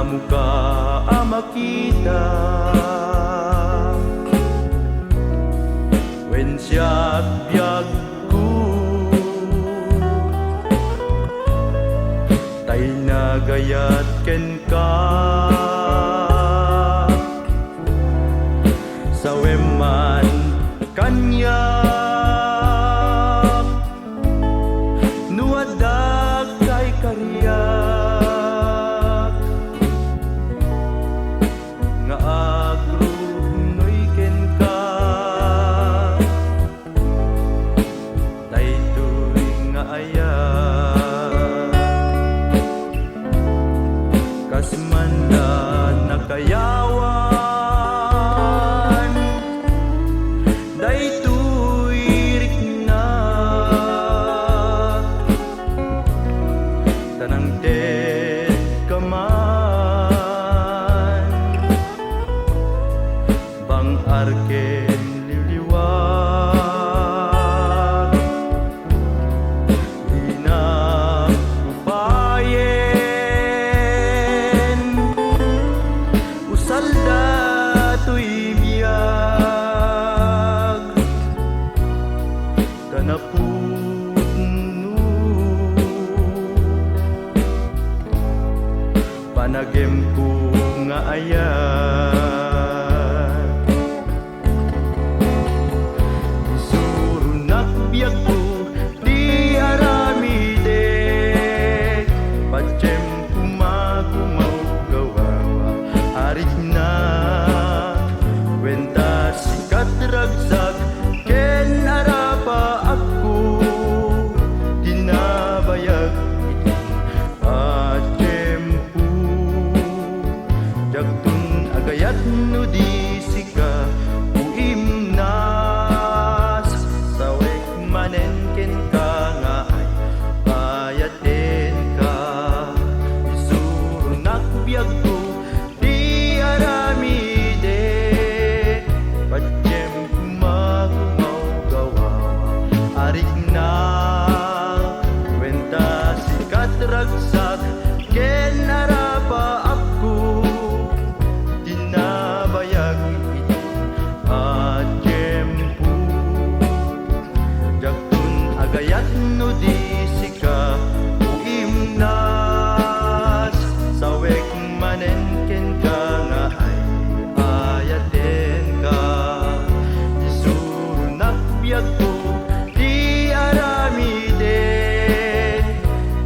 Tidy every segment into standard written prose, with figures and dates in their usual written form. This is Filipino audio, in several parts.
muka makita when siya biyag ko tay nagayat ken ka sa weman kanya nuadag kay kariyak nga agrunoy ken ka daytoy nga ayak kasman na nakayawan daytoy rikna tanang ted kaman bang arken liliwag di na upayen usal datoy biyag kanapudno panagem ko nga ayak isuro nakbiyag ko di aramide patsem kumagumaw gawawa arit na wenta sikat ragsak ken arapa ako dinabayag patsem jagtun agayat no di sika uimnas sawek manen ken ka nga ay payaten ka isuro nakbiyag ko di aramide patsem kumagumaw gawawa arik na wenta sikat ragsak ken arapa ako dinabayag iti patsem jagtun agayat no di sika uimnas sawek manen ken ka nga ay ayaten ka isuro nakbiyag ko di aramide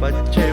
patsem